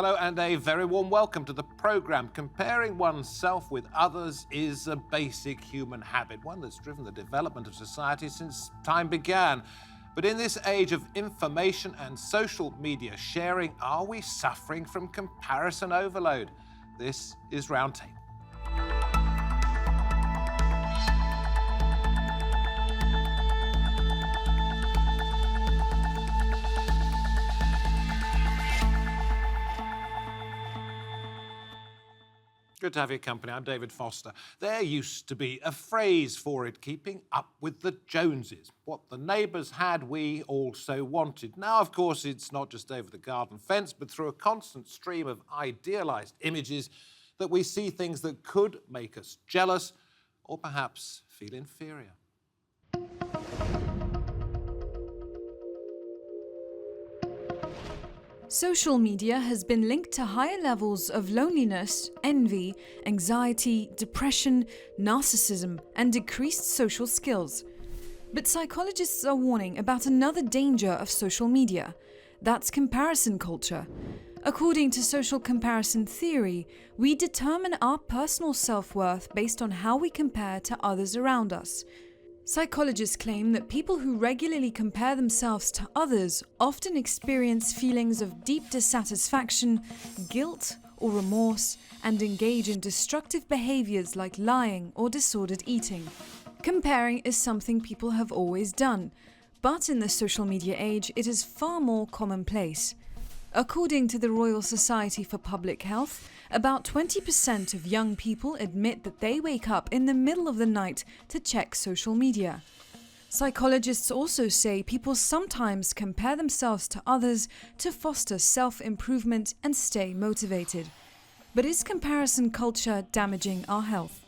Hello and a very warm welcome to the programme. Comparing oneself with others is a basic human habit, one that's driven the development of society since time began. But in this age of information and social media sharing, are we suffering from comparison overload? This is Roundtable. Good to have your company. I'm David Foster. There used to be a phrase for it, keeping up with the Joneses. What the neighbours had, we also wanted. Now, of course, it's not just over the garden fence, but through a constant stream of idealised images that we see things that could make us jealous or perhaps feel inferior. Social media has been linked to higher levels of loneliness, envy, anxiety, depression, narcissism, and decreased social skills. But psychologists are warning about another danger of social media. That's comparison culture. According to social comparison theory, we determine our personal self-worth based on how we compare to others around us. Psychologists claim that people who regularly compare themselves to others often experience feelings of deep dissatisfaction, guilt or remorse, and engage in destructive behaviours like lying or disordered eating. Comparing is something people have always done, but in the social media age it is far more commonplace. According to the Royal Society for Public Health, about 20% of young people admit that they wake up in the middle of the night to check social media. Psychologists also say people sometimes compare themselves to others to foster self-improvement and stay motivated. But is comparison culture damaging our health?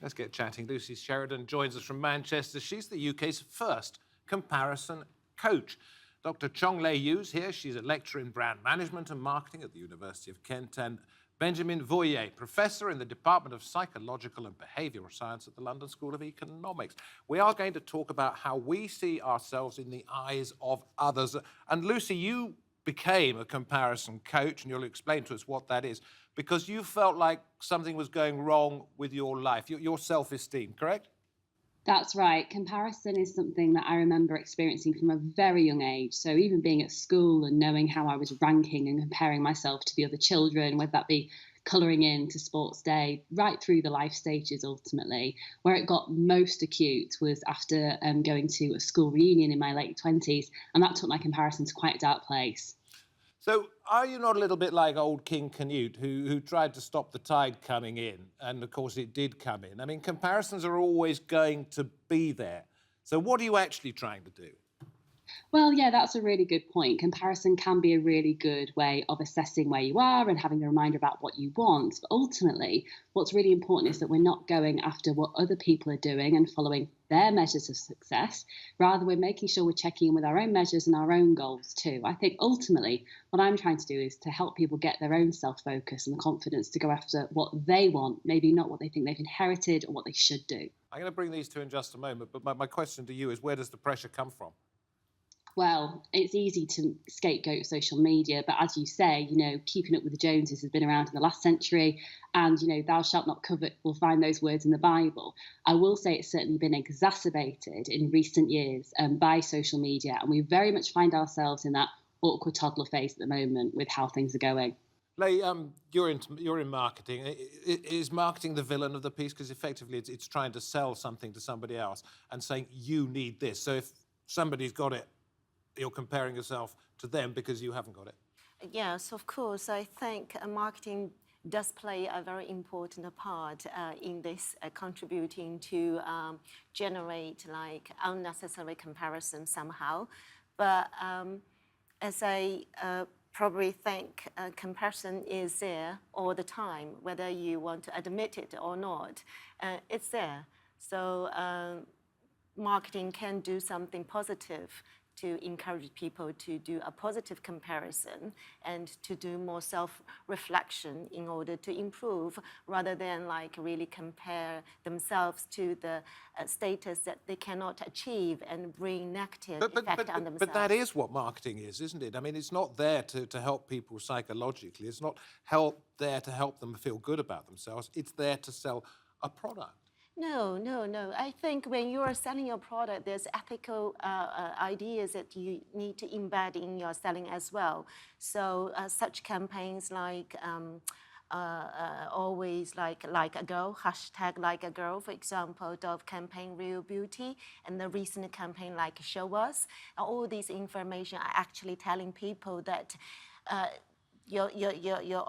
Let's get chatting. Lucy Sheridan joins us from Manchester. She's the UK's first comparison coach. Dr. Chong-Lei Yu's here. She's a lecturer in brand management and marketing at the University of Kent, and Benjamin Voyer, professor in the Department of Psychological and Behavioural Science at the London School of Economics. We are going to talk about how we see ourselves in the eyes of others. And Lucy, you became a comparison coach, and you'll explain to us what that is, because you felt like something was going wrong with your life, your self-esteem, correct? That's right. Comparison is something that I remember experiencing from a very young age. So even being at school and knowing how I was ranking and comparing myself to the other children, whether that be colouring in to sports day, right through the life stages ultimately. Where it got most acute was after going to a school reunion in my late 20s, and that took my comparison to quite a dark place. So are you not a little bit like old King Canute, who tried to stop the tide coming in, and of course it did come in? I mean, comparisons are always going to be there. So what are you actually trying to do? Well, yeah, that's a really good point. Comparison can be a really good way of assessing where you are and having a reminder about what you want. But ultimately, what's really important is that we're not going after what other people are doing and following their measures of success. Rather, we're making sure we're checking in with our own measures and our own goals too. I think ultimately what I'm trying to do is to help people get their own self-focus and the confidence to go after what they want, maybe not what they think they've inherited or what they should do. I'm going to bring these two in just a moment, but my question to you is, where does the pressure come from? Well, it's easy to scapegoat social media, but as you say, keeping up with the Joneses has been around in the last century, and, thou shalt not covet, we'll find those words in the Bible. I will say it's certainly been exacerbated in recent years by social media, and we very much find ourselves in that awkward toddler phase at the moment with how things are going. Lei, you're in marketing. Is marketing the villain of the piece? Because effectively it's trying to sell something to somebody else and saying, you need this. So if somebody's got it, you're comparing yourself to them because you haven't got it. Yes, of course. I think marketing does play a very important part in this, contributing to generate like unnecessary comparison somehow. But as I probably think comparison is there all the time, whether you want to admit it or not, it's there. So marketing can do something positive to encourage people to do a positive comparison and to do more self-reflection in order to improve, rather than like really compare themselves to the status that they cannot achieve and bring negative effect on themselves. But that is what marketing is, isn't it? I mean, it's not there to help people psychologically. It's not there to help them feel good about themselves. It's there to sell a product. No. I think when you are selling your product, there's ethical ideas that you need to embed in your selling as well. So such campaigns like always like a girl, hashtag like a girl, for example, Dove campaign Real Beauty, and the recent campaign like Show Us. All these information are actually telling people that your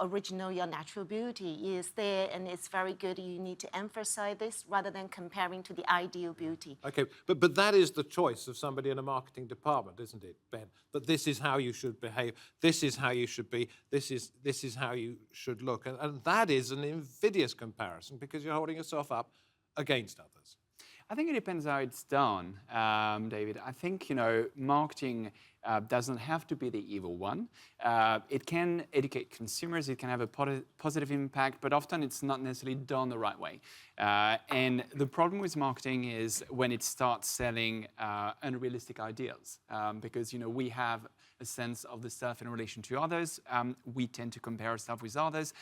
original, your natural beauty is there, and it's very good. You need to emphasize this rather than comparing to the ideal beauty. Okay, but that is the choice of somebody in a marketing department, isn't it, Ben? That this is how you should behave, this is how you should be, this is how you should look. And that is an invidious comparison because you're holding yourself up against others. I think it depends how it's done, David. I think, marketing doesn't have to be the evil one. It can educate consumers, it can have a positive impact, but often it's not necessarily done the right way. And the problem with marketing is when it starts selling unrealistic ideals, because, we have a sense of the self in relation to others. We tend to compare ourselves with others.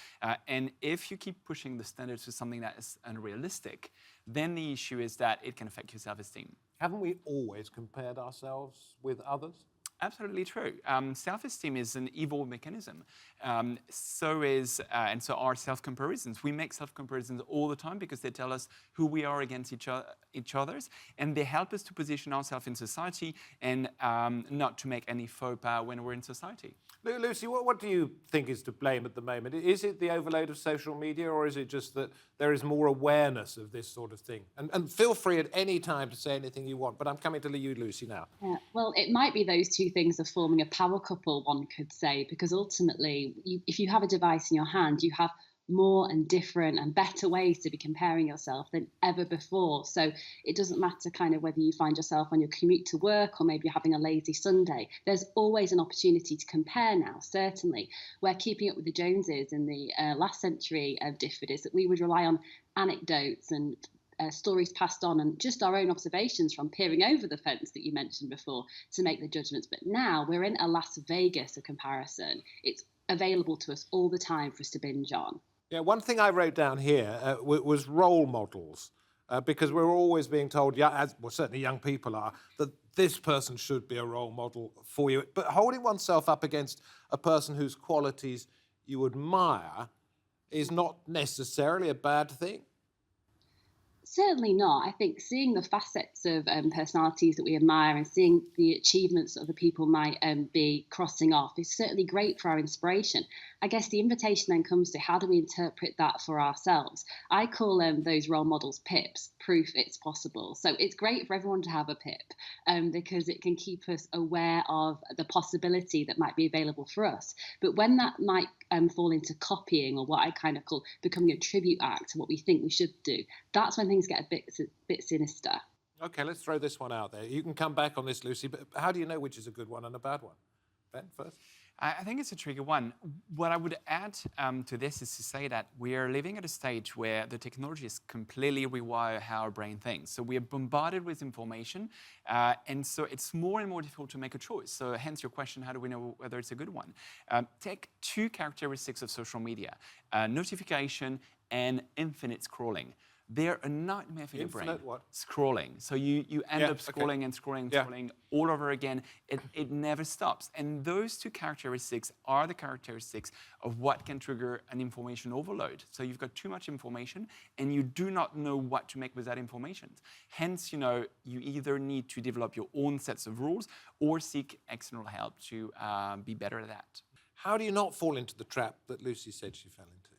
And if you keep pushing the standards to something that is unrealistic, then the issue is that it can affect your self-esteem. Haven't we always compared ourselves with others? Absolutely true. Self-esteem is an evil mechanism. So are self-comparisons. We make self-comparisons all the time because they tell us who we are against each other's, and they help us to position ourselves in society and not to make any faux pas when we're in society. Lucy, what do you think is to blame at the moment? Is it the overload of social media, or is it just that there is more awareness of this sort of thing? And feel free at any time to say anything you want, but I'm coming to you, Lucy, now. Yeah, well, it might be those two things are forming a power couple, one could say, because ultimately, if you have a device in your hand, you have more and different and better ways to be comparing yourself than ever before. So it doesn't matter kind of whether you find yourself on your commute to work or maybe you're having a lazy Sunday. There's always an opportunity to compare now, certainly. Where keeping up with the Joneses in the last century differed is that we would rely on anecdotes and stories passed on and just our own observations from peering over the fence that you mentioned before to make the judgments. But now we're in a Las Vegas of comparison. It's available to us all the time for us to binge on. Yeah, one thing I wrote down here was role models, because we're always being told, certainly young people are, that this person should be a role model for you. But holding oneself up against a person whose qualities you admire is not necessarily a bad thing. Certainly not. I think seeing the facets of personalities that we admire and seeing the achievements that other people might be crossing off is certainly great for our inspiration. I guess the invitation then comes to how do we interpret that for ourselves? I call those role models pips, proof it's possible. So it's great for everyone to have a pip because it can keep us aware of the possibility that might be available for us. But when that might fall into copying, or what I kind of call becoming a tribute act to what we think we should do, that's when things get a bit sinister. Okay, let's throw this one out there. You can come back on this, Lucy, but how do you know which is a good one and a bad one? Ben, first. I think it's a tricky one. What I would add to this is to say that we are living at a stage where the technology is completely rewire how our brain thinks. So we are bombarded with information, and so it's more and more difficult to make a choice. So hence your question, how do we know whether it's a good one? Take two characteristics of social media, notification and infinite scrolling. They're a nightmare for your brain. Infinite what? Scrolling. So you end up scrolling and scrolling and scrolling all over again. It never stops. And those two characteristics are the characteristics of what can trigger an information overload. So you've got too much information and you do not know what to make with that information. Hence, you either need to develop your own sets of rules or seek external help to be better at that. How do you not fall into the trap that Lucy said she fell into?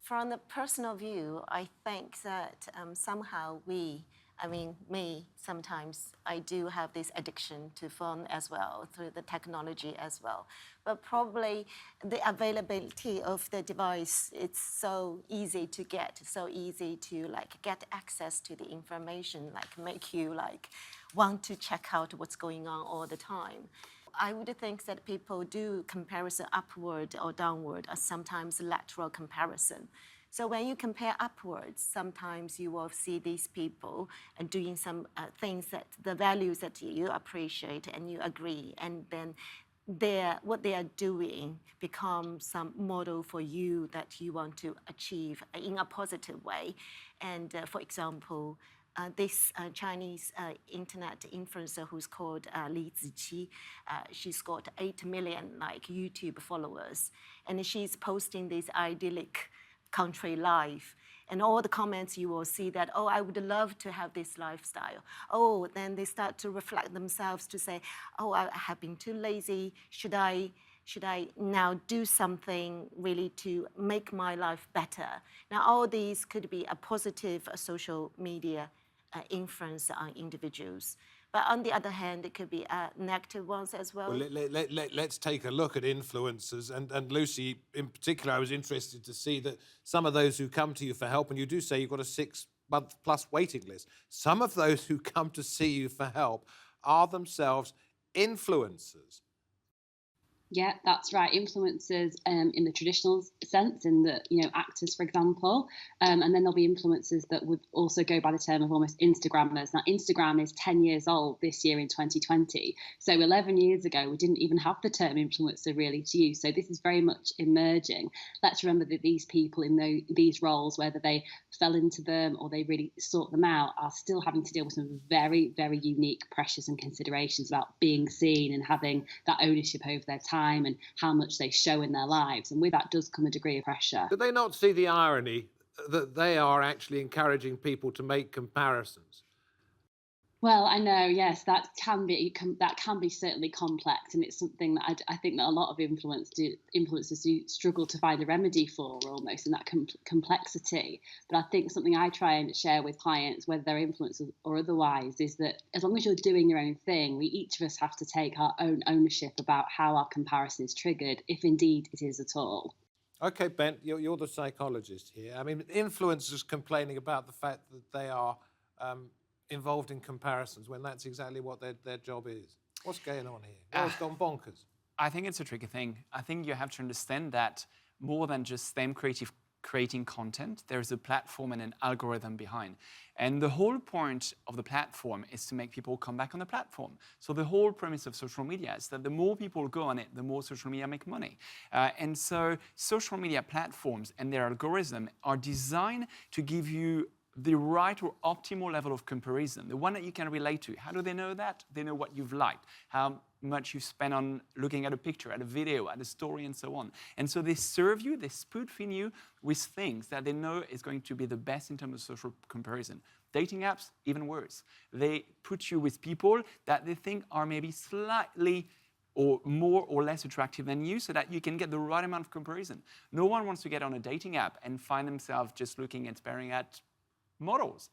From the personal view, I think that somehow sometimes I do have this addiction to phone as well, through the technology as well. But probably the availability of the device, it's so easy to get, so easy to get access to the information, make you want to check out what's going on all the time. I would think that people do comparison upward or downward, or sometimes lateral comparison. So when you compare upwards, sometimes you will see these people doing some things that the values that you appreciate and you agree, and then what they are doing becomes some model for you that you want to achieve in a positive way. And for example, this Chinese internet influencer who's called Li Ziqi, she's got 8 million YouTube followers, and she's posting this idyllic country life. And all the comments you will see that, oh, I would love to have this lifestyle. Oh, then they start to reflect themselves to say, oh, I have been too lazy. Should I now do something really to make my life better? Now, all these could be a positive social media influence on individuals. But on the other hand, it could be negative ones as well. Well, let's take a look at influencers. And Lucy, in particular, I was interested to see that some of those who come to you for help, and you do say you've got a 6-month+ waiting list, some of those who come to see you for help are themselves influencers. Yeah, that's right. Influencers in the traditional sense, in the actors, for example, and then there'll be influencers that would also go by the term of almost Instagrammers. Now, Instagram is 10 years old this year in 2020, so 11 years ago we didn't even have the term influencer really to use. So this is very much emerging. Let's remember that these people in these roles, whether they fell into them or they really sought them out, are still having to deal with some very, very unique pressures and considerations about being seen and having that ownership over their time and how much they show in their lives. And with that does come a degree of pressure. Do they not see the irony that they are actually encouraging people to make comparisons? Well, I know, yes, that can be certainly complex, and it's something that I think that a lot of influencers do struggle to find a remedy for, almost in that complexity. But I think something I try and share with clients, whether they're influencers or otherwise, is that as long as you're doing your own thing, we each of us have to take our own ownership about how our comparison is triggered, if indeed it is at all. Okay, Ben, you're the psychologist here. I mean, influencers complaining about the fact that they are involved in comparisons when that's exactly what their job is. What's going on here? It's gone bonkers. I think it's a tricky thing. I think you have to understand that more than just them creating content, there's a platform and an algorithm behind. And the whole point of the platform is to make people come back on the platform. So the whole premise of social media is that the more people go on it, the more social media make money. And so social media platforms and their algorithm are designed to give you the right or optimal level of comparison, the one that you can relate to. How do they know that? They know what you've liked, how much you spend on looking at a picture, at a video, at a story, and so on. And so they serve you, they spoon-feed you with things that they know is going to be the best in terms of social comparison. Dating apps, even worse. They put you with people that they think are maybe slightly or more or less attractive than you, so that you can get the right amount of comparison. No one wants to get on a dating app and find themselves just looking and staring at models,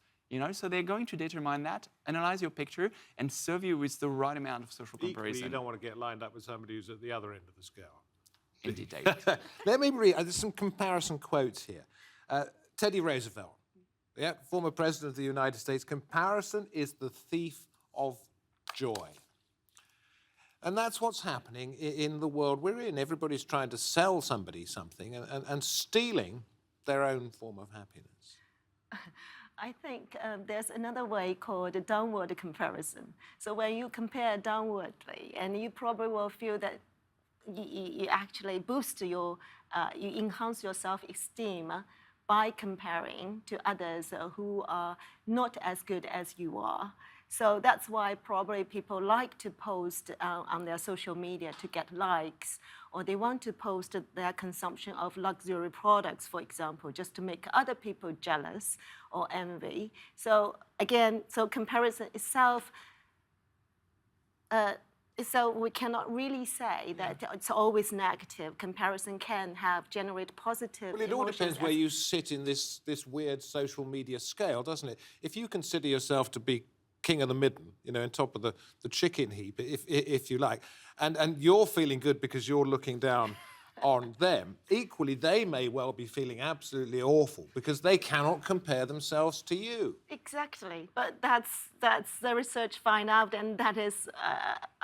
so they're going to determine that, analyze your picture, and serve you with the right amount of social comparison. Equally, you don't want to get lined up with somebody who's at the other end of the scale. Indeed, David. Let me read, there's some comparison quotes here. Teddy Roosevelt, former president of the United States, comparison is the thief of joy. And that's what's happening in the world we're in. Everybody's trying to sell somebody something and stealing their own form of happiness. I think there's another way called a downward comparison. So when you compare downwardly, and you probably will feel that you actually boost you enhance your self-esteem by comparing to others who are not as good as you are. So that's why probably people like to post on their social media to get likes, or they want to post their consumption of luxury products, for example, just to make other people jealous or envy. So again, comparison itself, so we cannot really say that it's always negative. Comparison can generate positive Well, it all depends where you sit in this weird social media scale, doesn't it? If you consider yourself to be king of the midden, on top of the chicken heap, if you like, and you're feeling good because you're looking down on them, equally they may well be feeling absolutely awful because they cannot compare themselves to you. Exactly, but that's the research find out, and that is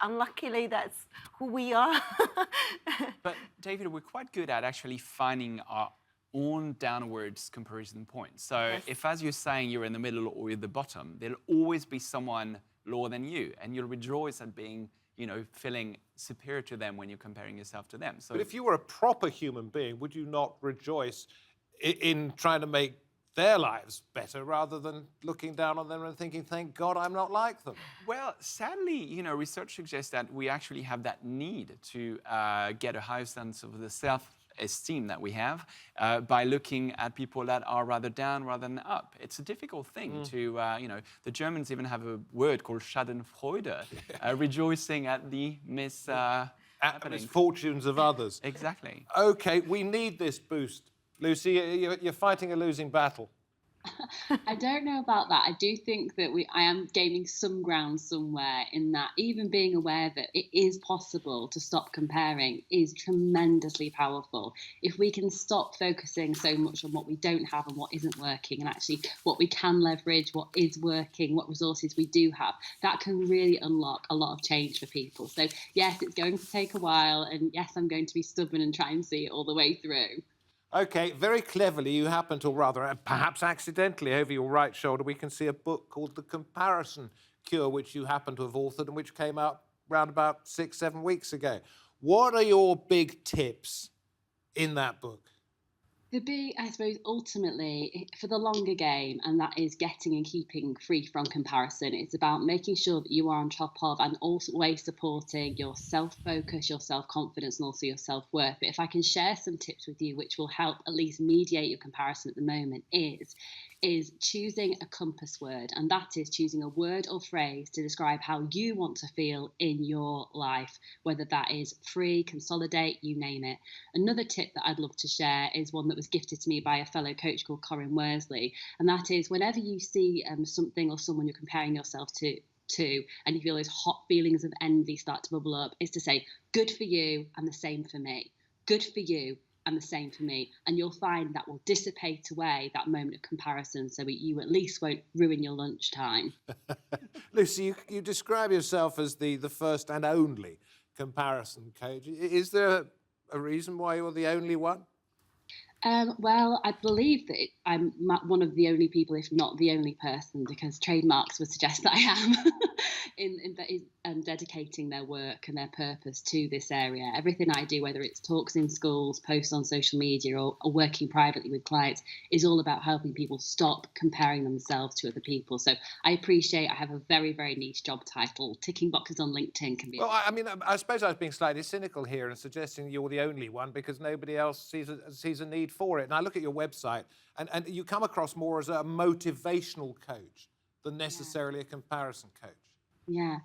unluckily that's who we are. But David, we're quite good at actually finding our own downwards comparison points. So Yes. if, as you're saying, you're in the middle or at the bottom, there'll always be someone lower than you, and you'll rejoice at being, feeling superior to them when you're comparing yourself to them. So But if you were a proper human being, would you not rejoice in trying to make their lives better rather than looking down on them and thinking, thank God I'm not like them? Well, sadly, research suggests that we actually have that need to get a higher sense of the self-esteem that we have by looking at people that are rather down rather than up. It's a difficult thing to, the Germans even have a word called Schadenfreude, rejoicing at the At the happening. misfortunes of others. Exactly. Okay, we need this boost. Lucy, you're fighting a losing battle. I don't know about that. I do think that I am gaining some ground somewhere in that even being aware that it is possible to stop comparing is tremendously powerful. If we can stop focusing so much on what we don't have and what isn't working, and actually what we can leverage, what is working, what resources we do have, that can really unlock a lot of change for people. So yes, it's going to take a while, and yes, I'm going to be stubborn and try and see it all the way through. Okay, very cleverly, you happen to, rather perhaps accidentally, over your right shoulder, we can see a book called The Comparison Cure, which you happen to have authored and which came out around about 6-7 weeks ago. What are your big tips in that book? The big, I suppose, ultimately, for the longer game, and that is getting and keeping free from comparison. It's about making sure that you are on top of and always supporting your self-focus, your self-confidence, and also your self-worth. But if I can share some tips with you, which will help at least mediate your comparison at the moment, is choosing a compass word, and that is choosing a word or phrase to describe how you want to feel in your life, whether that is free, consolidate, you name it. Another tip that I'd love to share is one that was gifted to me by a fellow coach called Corinne Worsley, and that is whenever you see something or someone you're comparing yourself to and you feel those hot feelings of envy start to bubble up, is to say, good for you and the same for me. Good for you and the same for me. And you'll find that will dissipate away that moment of comparison so that you at least won't ruin your lunchtime. Lucy, you describe yourself as the first and only comparison coach. Is there a reason why you're the only one? Well, I believe that I'm one of the only people, if not the only person, because trademarks would suggest that I am, in dedicating their work and their purpose to this area. Everything I do, whether it's talks in schools, posts on social media, or working privately with clients, is all about helping people stop comparing themselves to other people. So I appreciate I have a very, very niche job title. Ticking boxes on LinkedIn can be... Well, I suppose I was being slightly cynical here and suggesting you're the only one because nobody else sees a need for it. And I look at your website, and you come across more as a motivational coach than necessarily a comparison coach. Yeah.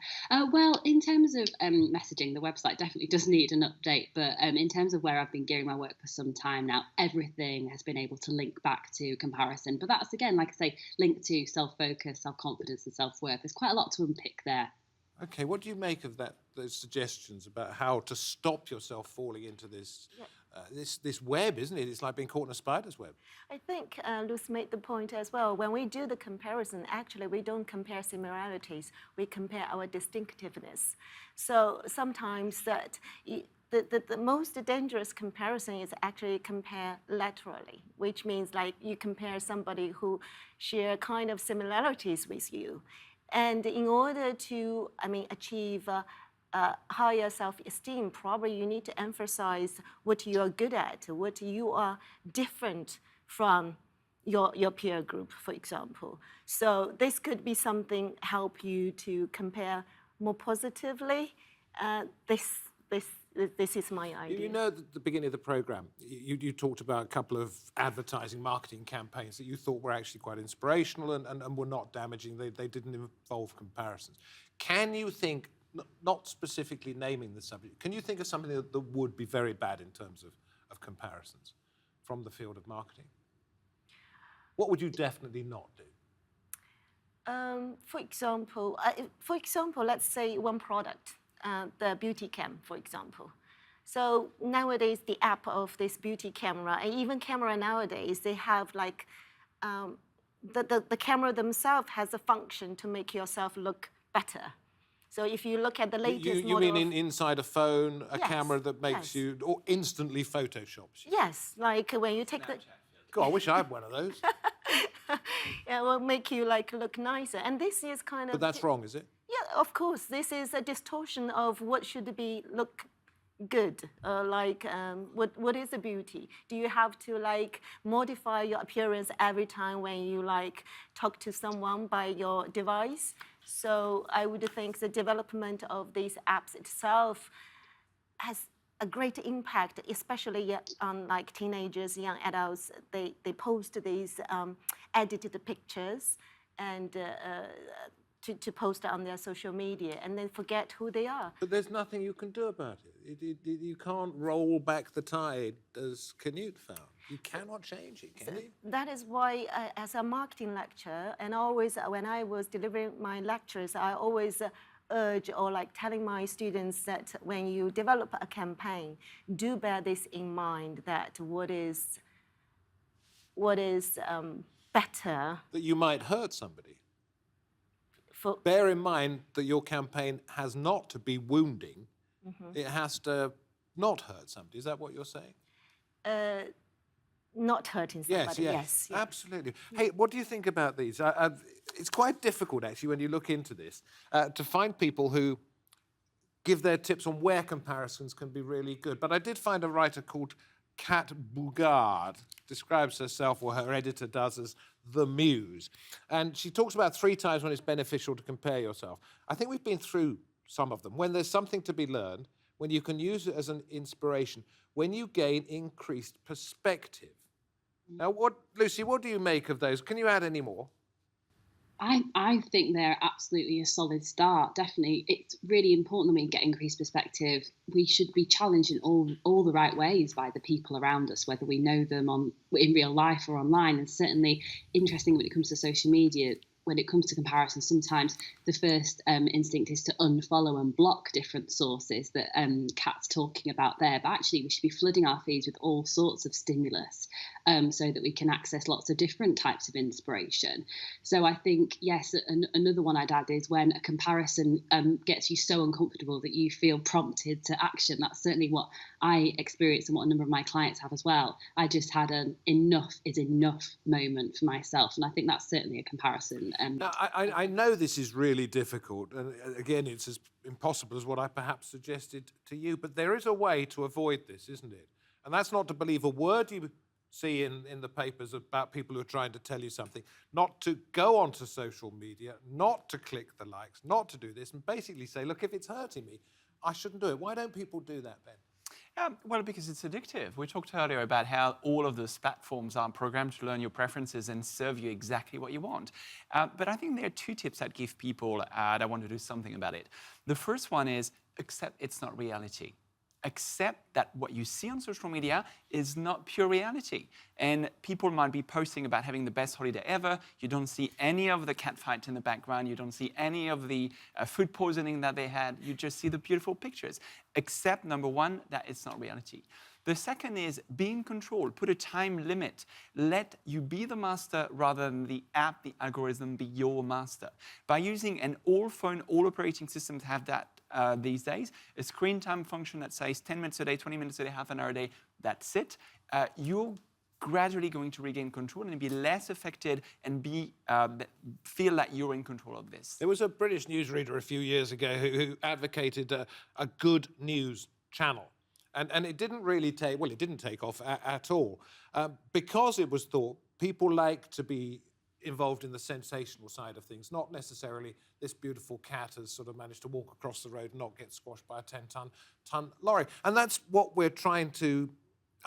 Well, in terms of messaging, the website definitely does need an update. But in terms of where I've been gearing my work for some time now, everything has been able to link back to comparison. But that's, again, like I say, linked to self-focus, self-confidence and self-worth. There's quite a lot to unpick there. Okay, what do you make of those suggestions about how to stop yourself falling into this this web, isn't it? It's like being caught in a spider's web. I think Luce made the point as well. When we do the comparison, actually, we don't compare similarities. We compare our distinctiveness. So sometimes the most dangerous comparison is actually compare laterally, which means like you compare somebody who share kind of similarities with you. And in order to, achieve higher self-esteem, probably you need to emphasize what you are good at, what you are different from your peer group, for example. So this could be something help you to compare more positively. This is my idea. You know, at the beginning of the programme, you talked about a couple of advertising marketing campaigns that you thought were actually quite inspirational and were not damaging. They didn't involve comparisons. Can you think, not specifically naming the subject, can you think of something that would be very bad in terms of comparisons from the field of marketing? What would you definitely not do? For example, let's say one product, the beauty cam, for example. So nowadays, the app of this beauty camera, and even camera nowadays, they have like, the camera themselves has a function to make yourself look better. So if you look at the latest You model mean inside a phone, a Yes, camera that makes yes. you, or instantly photoshops you? Yes, like when you take the... God, I wish I had one of those. Yeah, will make you like look nicer. And this is kind of... But that's wrong, is it? Yeah, of course. This is a distortion of what should be look good. What is a beauty? Do you have to like modify your appearance every time when you like talk to someone by your device? So I would think the development of these apps itself has a great impact, especially on like teenagers, young adults. They post these edited pictures and to post on their social media and then forget who they are. But there's nothing you can do about it. You can't roll back the tide, as Canute found. You cannot change it, can you? That is why, as a marketing lecturer, and always when I was delivering my lectures, I always urge or like telling my students that when you develop a campaign, do bear this in mind, that what is better. That you might hurt somebody. For, Bear in mind that your campaign has not to be wounding. It has to not hurt somebody. Is that what you're saying? not hurting somebody. Yes, yes. absolutely. Hey, what do you think about these? It's quite difficult, actually, when you look into this, to find people who give their tips on where comparisons can be really good. But I did find a writer called Kat Bougard, describes herself, or her editor does, as the muse. And she talks about 3 times when it's beneficial to compare yourself. I think we've been through some of them. When there's something to be learned, when you can use it as an inspiration, when you gain increased perspective. Now, Lucy, what do you make of those? Can you add any more? I think they're absolutely a solid start. Definitely, it's really important that we get increased perspective. We should be challenged in all the right ways by the people around us, whether we know them in real life or online. And certainly, interesting when it comes to social media. When it comes to comparison, sometimes the first instinct is to unfollow and block different sources that Kat's talking about there. But actually, we should be flooding our feeds with all sorts of stimulus so that we can access lots of different types of inspiration. So I think, yes, another one I'd add is when a comparison gets you so uncomfortable that you feel prompted to action. That's certainly what I experienced and what a number of my clients have as well. I just had an enough is enough moment for myself. And I think that's certainly a comparison. Now, I know this is really difficult, and again, it's as impossible as what I perhaps suggested to you, but there is a way to avoid this, isn't it? And that's not to believe a word you see in the papers about people who are trying to tell you something, not to go onto social media, not to click the likes, not to do this, and basically say, look, if it's hurting me, I shouldn't do it. Why don't people do that, Ben? Well, because it's addictive. We talked earlier about how all of those platforms are programmed to learn your preferences and serve you exactly what you want. But I think there are 2 tips I'd give people that want to do something about it. The first one is accept it's not reality. Accept that what you see on social media is not pure reality. And people might be posting about having the best holiday ever. You don't see any of the cat fight in the background. You don't see any of the food poisoning that they had. You just see the beautiful pictures. Accept, number 1, that it's not reality. The second is be in control. Put a time limit. Let you be the master rather than the app, the algorithm be your master. By using an all-phone, all-operating system to have that these days, a screen time function that says 10 minutes a day, 20 minutes a day, half an hour a day, that's it. You're gradually going to regain control and be less affected and feel that you're in control of this. There was a British newsreader a few years ago who advocated a good news channel. And it didn't really it didn't take off at all. Because it was thought people like to be involved in the sensational side of things, not necessarily this beautiful cat has sort of managed to walk across the road and not get squashed by a 10-ton lorry. And that's what we're trying to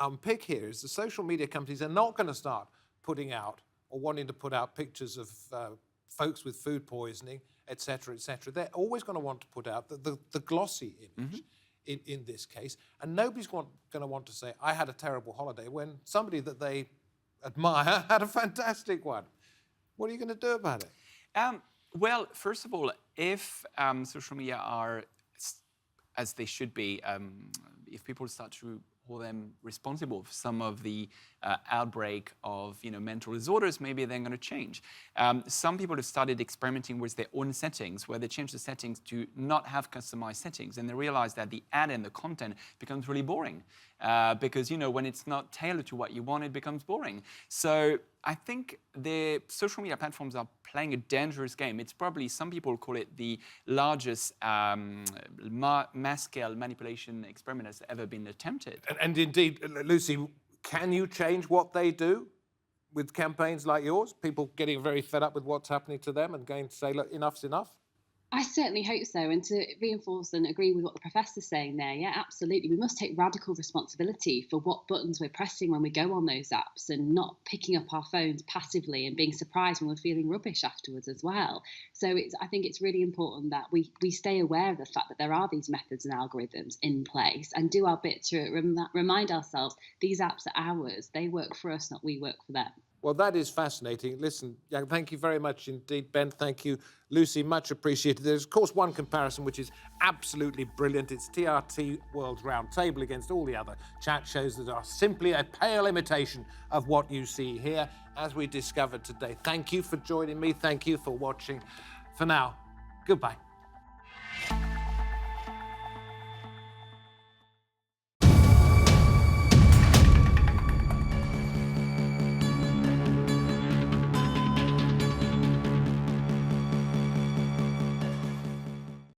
unpick here, is the social media companies are not going to start putting out or wanting to put out pictures of folks with food poisoning, et cetera, et cetera. They're always going to want to put out the glossy image. In this case, and nobody's going to want to say, I had a terrible holiday, when somebody that they admire had a fantastic one. What are you going to do about it? Well, first of all, if social media are, as they should be, if people start to hold them responsible for some of the outbreak of mental disorders, maybe they're going to change. Some people have started experimenting with their own settings, where they change the settings to not have customized settings, and they realize that the ad and the content becomes really boring because when it's not tailored to what you want, it becomes boring. So I think the social media platforms are playing a dangerous game. It's probably, some people call it the largest mass-scale manipulation experiment that's ever been attempted. And indeed, Lucy, can you change what they do with campaigns like yours? People getting very fed up with what's happening to them and going to say, look, enough's enough? I certainly hope so. And to reinforce and agree with what the professor's saying there, yeah, absolutely. We must take radical responsibility for what buttons we're pressing when we go on those apps, and not picking up our phones passively and being surprised when we're feeling rubbish afterwards as well. So I think it's really important that we stay aware of the fact that there are these methods and algorithms in place, and do our bit to remind ourselves these apps are ours. They work for us, not we work for them. Well, that is fascinating. Listen, thank you very much indeed, Ben. Thank you, Lucy. Much appreciated. There's, of course, one comparison which is absolutely brilliant. It's TRT World's Roundtable against all the other chat shows that are simply a pale imitation of what you see here, as we discovered today. Thank you for joining me. Thank you for watching. For now, goodbye.